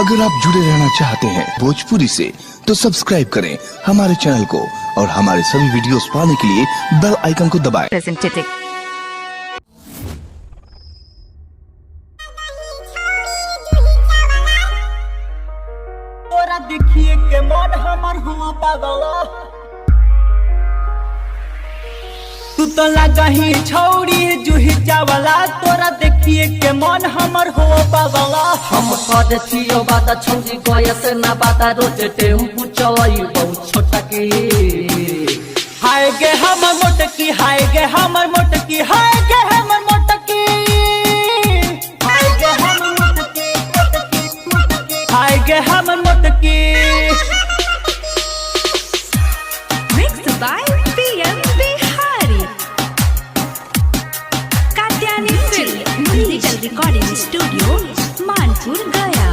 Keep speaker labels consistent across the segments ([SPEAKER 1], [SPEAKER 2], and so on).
[SPEAKER 1] अगर आप जुड़े रहना चाहते हैं भोजपुरी से तो सब्सक्राइब करें हमारे चैनल को और हमारे सभी वीडियोस पाने के लिए बेल आइकन को दबाएं।
[SPEAKER 2] तोरा देखिए के मन हमर हुआ पागल, तू तो लगा ही छौड़ी जूही चावला। तोरा देखिए के मन हमर हो पागल।
[SPEAKER 3] हम कद छियो बाता छौजी गए से ना बाता रोज टेम्पू चलाई बहुत छोटा की।
[SPEAKER 2] हाय गे हमर मोटकी, हाय गे हमर मोटकी, हाय गे हमर मोटकी, हाय गे हमर मोटकी, मोटकी मोटकी, हाय गे हमर मोटकी।
[SPEAKER 4] Mixed by PM Bihari. Katyani Film Digital Recording Studio, Manpur, Gaya.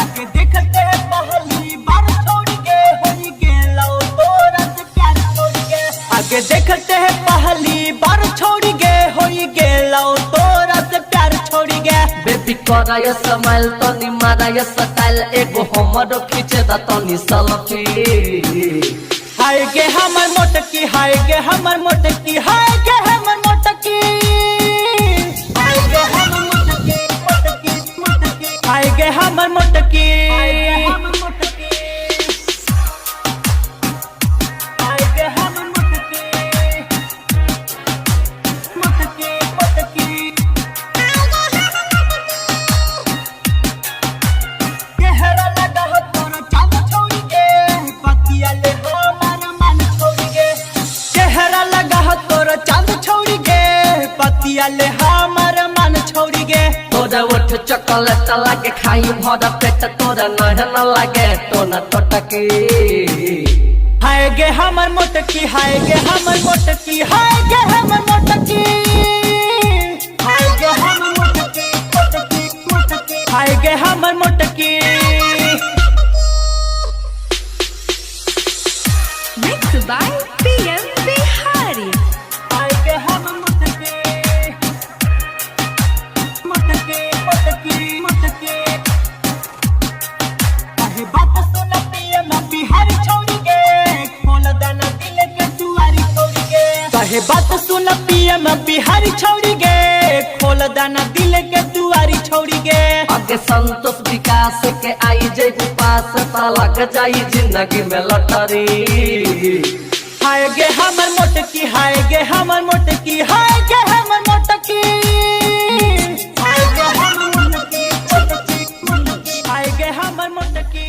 [SPEAKER 2] आगे देखते पहली बार छोड़ के होई गेलो तोरा से प्यार छोड़ के। आगे देखते हैं पहली बार छोड़ के होई गेलो तोरा से प्यार छोड़ के।
[SPEAKER 3] बेबी करा ये स्माइल तो नी मारा ये स्टाइल एगो हमरो खींचे दा तो नी सेल्फी।
[SPEAKER 2] हाय गे हमर मोटकी, हाय गे हमर मोटकी, हाय गे हमर मोटकी, हाय गे हमर मोटकी, मोटकी मोटकी, हाय गे हमर मोटकी, हाय गे हमर मोटकी, हाय गे हमर मोटकी, मोटकी मोटकी। गहरा लगा हो तोरा चाँद छोड़ के, पतिया ले हमारा मन छोड़ के। गहरा लगा हो तोरा चाँद छोड़ के, पतिया ले हमारा मन छोड़ के।
[SPEAKER 3] तोरा उठ चॉकलेट लागे खाई भरा पेट तोरा नहन लागे तो न टटकी।
[SPEAKER 2] हाय गे हमर मोटकी, हाय गे हमर मोटकी, हाय गे हमर मोटकी, हाय गे हमर मोटकी, मोटकी मोटकी, हाय गे हमर मोटकी।
[SPEAKER 4] Mixed by PM Bihari.
[SPEAKER 2] हाय गे हमर मोटकी, मोटकी मोटकी मोटकी। काहे बात सुन PM बिहारी छोड़ के, खोल दाना दिल के दुआरी छोड़ के। काहे बात सुन PM बिहारी छोड़ के, खोल दाना दिल के दुआरी छोड़ के।
[SPEAKER 3] आगे संतोष विकास के आई जे पास ता लग जाई जिंदगी में लटरी।
[SPEAKER 2] हाय गे हमर मोटकी, हाय गे हमर मोटकी, हाय गे हमर मोटकी, हाय गे हमर मोटकी, मोटकी मोटकी, हाय गे हमर मोटकी।